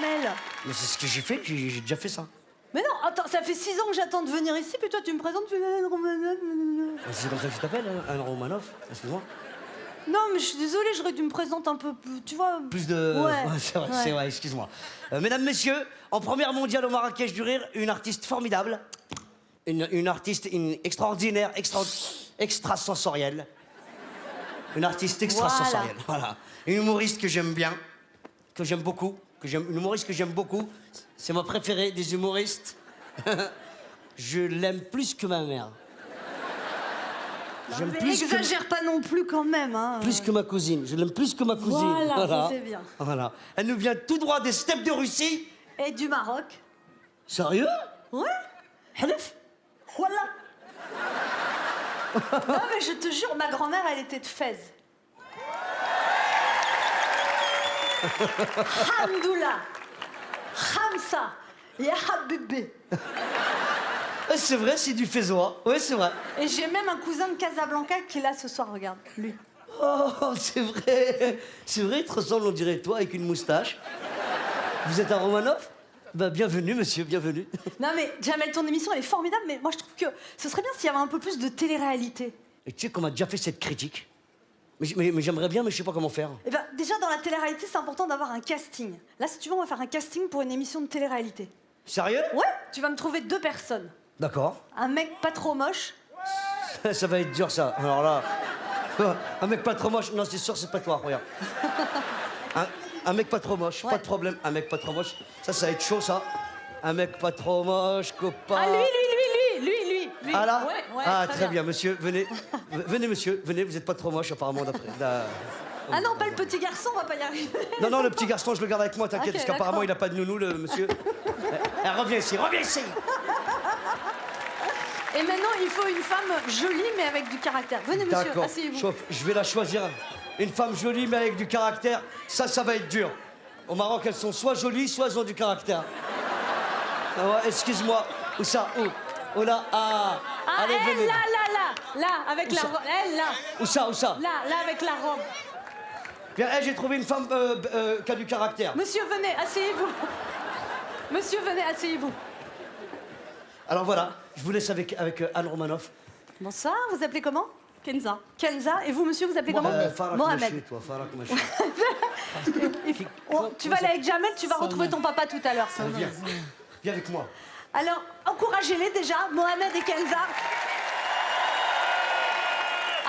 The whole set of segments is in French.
Jamel. Mais c'est ce que j'ai fait, j'ai déjà fait ça. Mais non, attends, ça fait 6 ans que j'attends de venir ici, puis toi tu me présentes, tu fais Anne Romanoff. C'est comme ça que tu t'appelles, hein, Anne Romanoff, excuse-moi. Non, mais je suis désolée, j'aurais dû me présenter un peu plus, tu vois... Plus de... Ouais, c'est vrai, excuse-moi. Mesdames, messieurs, en première mondiale au Marrakech du Rire, une artiste formidable, une artiste extraordinaire, extrasensorielle. Une artiste extrasensorielle, voilà. Une humoriste que j'aime bien, que j'aime beaucoup, une humoriste que j'aime beaucoup. C'est ma préférée des humoristes. Je l'aime plus que ma mère. J'aime plus exagère pas non plus quand même, hein. Plus que ma cousine. Je l'aime plus que ma cousine. Voilà. Ça c'est bien. Voilà. Elle nous vient tout droit des steppes de Russie. Et du Maroc. Sérieux? Ouais. Halef? Voilà. Non mais je te jure, ma grand-mère, elle était de Fès. Hamdoullah. Hamsa. Ya Habibi. C'est vrai, c'est du Fézois. Oui, c'est vrai. Et j'ai même un cousin de Casablanca qui est là ce soir, regarde, lui. Oh, c'est vrai. C'est vrai, il te ressemble, on dirait toi, avec une moustache. Vous êtes un Romanoff? Bah, bienvenue, monsieur, bienvenue. Non mais, Jamel, ton émission, elle est formidable, mais moi je trouve que ce serait bien s'il y avait un peu plus de télé-réalité. Et tu sais qu'on m'a déjà fait cette critique. Mais j'aimerais bien, mais je sais pas comment faire. Eh ben, déjà, dans la télé-réalité, c'est important d'avoir un casting. Là, si tu veux, on va faire un casting pour une émission de télé-réalité. Sérieux? Ouais, tu vas me trouver 2 personnes. D'accord. Un mec pas trop moche. Ça va être dur, ça. Alors là... Un mec pas trop moche. Non, c'est sûr, c'est pas toi, regarde. Un mec pas trop moche, pas de problème. Un mec pas trop moche. Ça va être chaud, ça. Un mec pas trop moche, copain... Ah, lui. Ah là? Ouais, ah, très bien, monsieur, venez. Venez, monsieur, venez, vous êtes pas trop moche, apparemment, d'après... Ah non, pas le petit garçon, on va pas y arriver. Non, le petit garçon, je le garde avec moi, t'inquiète, Ok, parce qu'apparemment, d'accord. il a pas de nounou, le monsieur. Reviens ici, reviens ici. Et maintenant, il faut une femme jolie, mais avec du caractère. Venez, monsieur, D'accord, asseyez-vous. je vais la choisir. Une femme jolie, mais avec du caractère, ça va être dur. Au Maroc, elles sont soit jolies, soit elles ont du caractère. Ah ouais, excuse-moi. Où ça? Où là? Ah, allez, elle, venez. là, avec la robe. Elle, là. Où ça? Là, avec la robe. Bien, j'ai trouvé une femme qui a du caractère. Monsieur, venez, asseyez-vous. Monsieur, venez, asseyez-vous. Alors voilà, je vous laisse avec Anne Romanoff. Bonsoir, vous appelez comment? Kenza. Kenza, et vous, monsieur, vous appelez comment? Farah Mohamed. Koumachi, toi, Farah Koumachi. Tu vas aller avec Jamel, tu vas retrouver ton papa tout à l'heure. Viens avec moi. Alors, encouragez-les déjà, Mohamed et Kenza.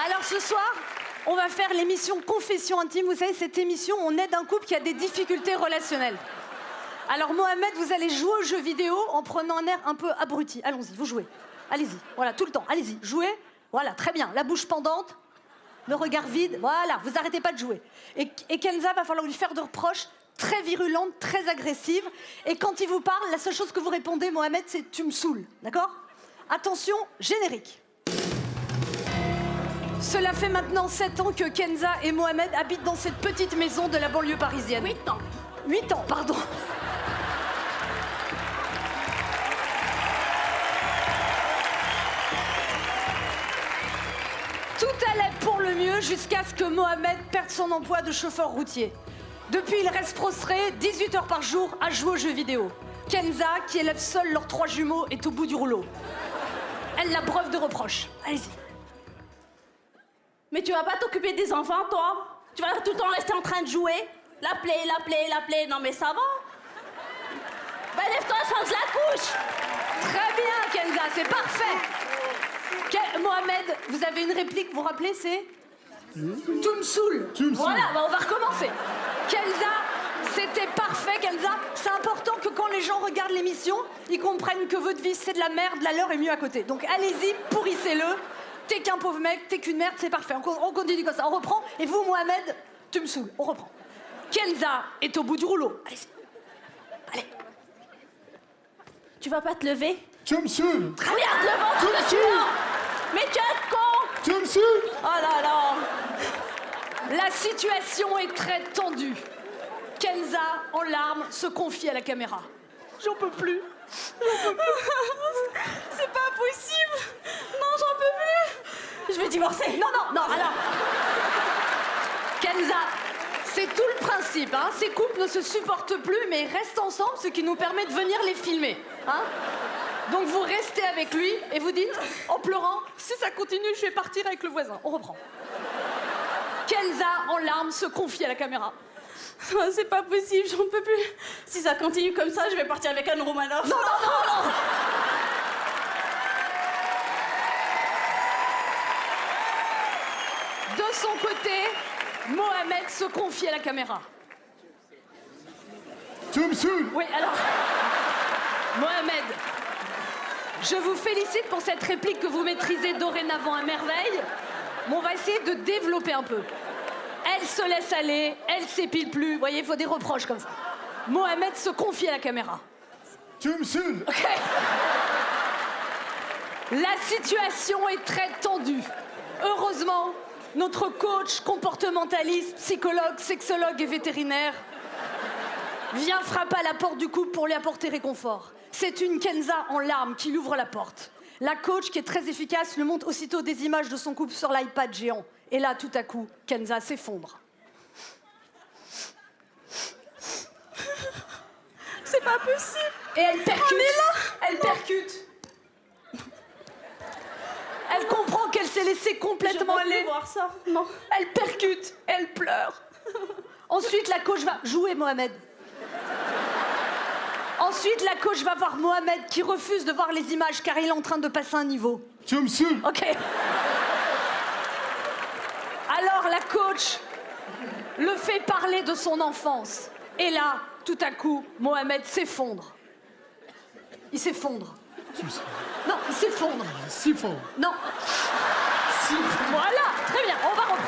Alors ce soir, on va faire l'émission Confession intime. Vous savez, cette émission, on aide un couple qui a des difficultés relationnelles. Alors Mohamed, vous allez jouer aux jeux vidéo en prenant un air un peu abruti. Allons-y, vous jouez. Allez-y, voilà, tout le temps. Allez-y, jouez. Voilà, très bien. La bouche pendante, le regard vide. Voilà, vous arrêtez pas de jouer. Et Kenza, va falloir lui faire de reproches très virulentes, très agressives. Et quand il vous parle, la seule chose que vous répondez, Mohamed, c'est « tu me saoules ». D'accord? Attention, générique. Cela fait maintenant 7 ans que Kenza et Mohamed habitent dans cette petite maison de la banlieue parisienne. 8 ans. 8 ans, pardon. Tout allait pour le mieux jusqu'à ce que Mohamed perde son emploi de chauffeur routier. Depuis, il reste prostré 18 heures par jour à jouer aux jeux vidéo. Kenza, qui élève seule leurs 3 jumeaux, est au bout du rouleau. Elle la breuve de reproches. Allez-y. Mais tu vas pas t'occuper des enfants, toi? Tu vas tout le temps rester en train de jouer? L'appeler. Non mais ça va? Ben lève-toi, change la couche! Très bien, Kenza, c'est parfait. Mohamed, vous avez une réplique, vous vous rappelez, c'est tu me saoules. Voilà, on va recommencer. Kenza, c'était parfait, Kenza. C'est important que quand les gens regardent l'émission, ils comprennent que votre vie, c'est de la merde, la leur est mieux à côté. Donc allez-y, pourrissez-le. T'es qu'un pauvre mec, t'es qu'une merde, c'est parfait. On continue comme ça, on reprend. Et vous, Mohamed, tu me saoules. On reprend. Kenza est au bout du rouleau. Allez-y. Allez. Tu vas pas te lever? Tu me saoules! Regarde le ventre que tu as! Mais tu es con! Tu me saoules! Oh là là! La situation est très tendue. Kenza, en larmes, se confie à la caméra. J'en peux plus. C'est pas possible! Non, j'en peux plus! Je vais divorcer! Non, alors... Kenza, c'est tout le principe principe, hein. Ces couples ne se supportent plus, mais ils restent ensemble, ce qui nous permet de venir les filmer, hein. Donc vous restez avec lui et vous dites, en pleurant, si ça continue, je vais partir avec le voisin. On reprend. Kenza, en larmes, se confie à la caméra. Oh, c'est pas possible, j'en peux plus. Si ça continue comme ça, je vais partir avec Anne Romanoff. Non, non, non, non. De son côté, Mohamed se confie à la caméra. Oui, alors, Mohamed, je vous félicite pour cette réplique que vous maîtrisez dorénavant à merveille, mais on va essayer de développer un peu. Elle se laisse aller, elle s'épile plus, vous voyez, il faut des reproches comme ça. Mohamed se confie à la caméra. Tu me saoules. Ok. La situation est très tendue. Heureusement, notre coach, comportementaliste, psychologue, sexologue et vétérinaire vient frapper à la porte du couple pour lui apporter réconfort. C'est une Kenza en larmes qui lui ouvre la porte. La coach, qui est très efficace, lui montre aussitôt des images de son couple sur l'iPad géant. Et là, tout à coup, Kenza s'effondre. C'est pas possible. Et elle percute. On est là. Elle percute. Elle comprend qu'elle s'est laissée complètement Je veux aller. plus voir ça. Non. Elle percute, elle pleure. Ensuite, la coach va jouer Mohamed. Ensuite, la coach va voir Mohamed qui refuse de voir les images car il est en train de passer un niveau. Tu me saoules. Ok. Alors la coach le fait parler de son enfance. Et là, tout à coup, Mohamed s'effondre. Il s'effondre. Non, il s'effondre. Siphon. Non. Voilà, très bien, on va reprendre.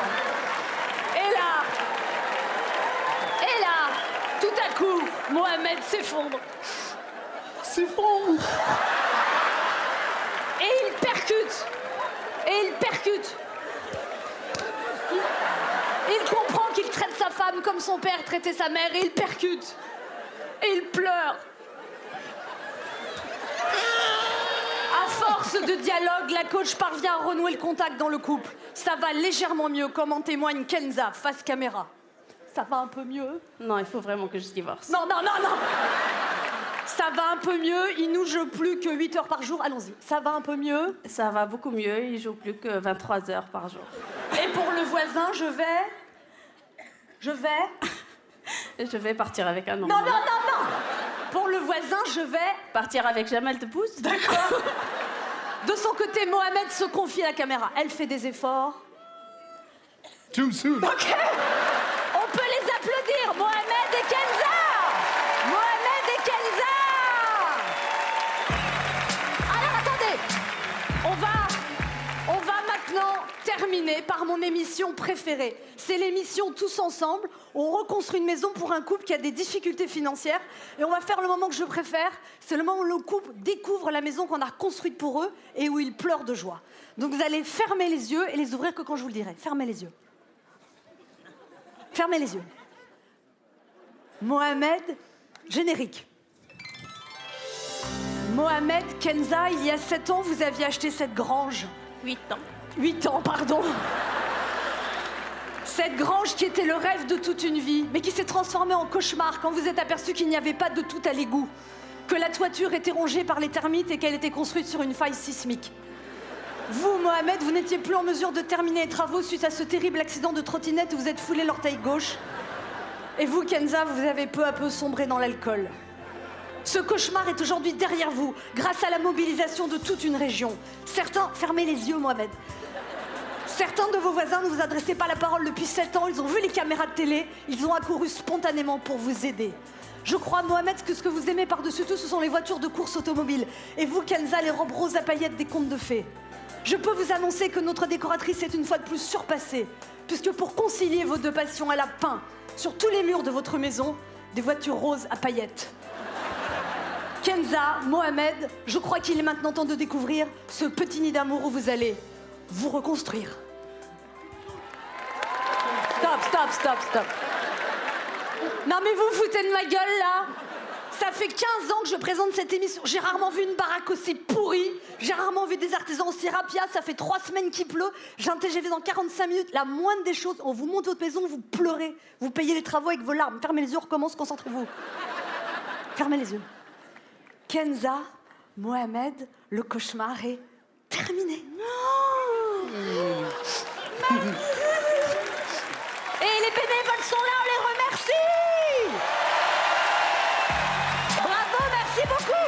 Et là, tout à coup, Mohamed s'effondre. Siphon. Et il percute. Et il percute. Il comprend qu'il traite sa femme comme son père traitait sa mère et il percute. Et il pleure. À force de dialogue, la coach parvient à renouer le contact dans le couple. Ça va légèrement mieux, comme en témoigne Kenza, face caméra. Ça va un peu mieux? Non, il faut vraiment que je divorce. Non, non, non, non. Ça va un peu mieux, il nous joue plus que 8 heures par jour. Allons-y, ça va un peu mieux. Ça va beaucoup mieux, il joue plus que 23 heures par jour. Et pour le voisin, je vais... Je vais partir avec un homme. Non, non, non, non. Pour le voisin, je vais... Partir avec Jamel Debbouze. D'accord. De son côté, Mohamed se confie à la caméra. Elle fait des efforts. Tu me saoules. Ok. On peut les applaudir. Mohamed et Kenza. Mohamed et Kenza. Alors, attendez. On va maintenant terminer par mon émission préférée. C'est l'émission Tous Ensemble. On reconstruit une maison pour un couple qui a des difficultés financières. Et on va faire le moment que je préfère. C'est le moment où le couple découvre la maison qu'on a construite pour eux et où ils pleurent de joie. Donc vous allez fermer les yeux et les ouvrir que quand je vous le dirai. Fermez les yeux. Fermez les yeux. Mohamed, générique. Mohamed, Kenza, il y a 7 ans, vous aviez acheté cette grange. 8 ans. 8 ans, pardon. Cette grange qui était le rêve de toute une vie, mais qui s'est transformée en cauchemar quand vous êtes aperçu qu'il n'y avait pas de tout à l'égout, que la toiture était rongée par les termites et qu'elle était construite sur une faille sismique. Vous, Mohamed, vous n'étiez plus en mesure de terminer les travaux suite à ce terrible accident de trottinette où vous êtes foulé l'orteil gauche. Et vous, Kenza, vous avez peu à peu sombré dans l'alcool. Ce cauchemar est aujourd'hui derrière vous, grâce à la mobilisation de toute une région. Certains... Fermez les yeux, Mohamed. Certains de vos voisins ne vous adressaient pas la parole depuis 7 ans. Ils ont vu les caméras de télé. Ils ont accouru spontanément pour vous aider. Je crois, Mohamed, que ce que vous aimez par-dessus tout, ce sont les voitures de course automobile. Et vous, Kenza, les robes roses à paillettes des contes de fées. Je peux vous annoncer que notre décoratrice est une fois de plus surpassée. Puisque pour concilier vos deux passions, elle a peint sur tous les murs de votre maison des voitures roses à paillettes. Kenza, Mohamed, je crois qu'il est maintenant temps de découvrir ce petit nid d'amour où vous allez vous reconstruire. Stop. Non mais vous vous foutez de ma gueule là. Ça fait 15 ans que je présente cette émission. J'ai rarement vu une baraque aussi pourrie. J'ai rarement vu des artisans aussi rapides. Ça fait 3 semaines qu'il pleut. J'ai un TGV dans 45 minutes. La moindre des choses, on vous monte votre maison, vous pleurez. Vous payez les travaux avec vos larmes. Fermez les yeux, on recommence, concentrez-vous. Fermez les yeux. Kenza, Mohamed, le cauchemar est terminé. Et les bénévoles sont là, on les remercie. Bravo, merci beaucoup.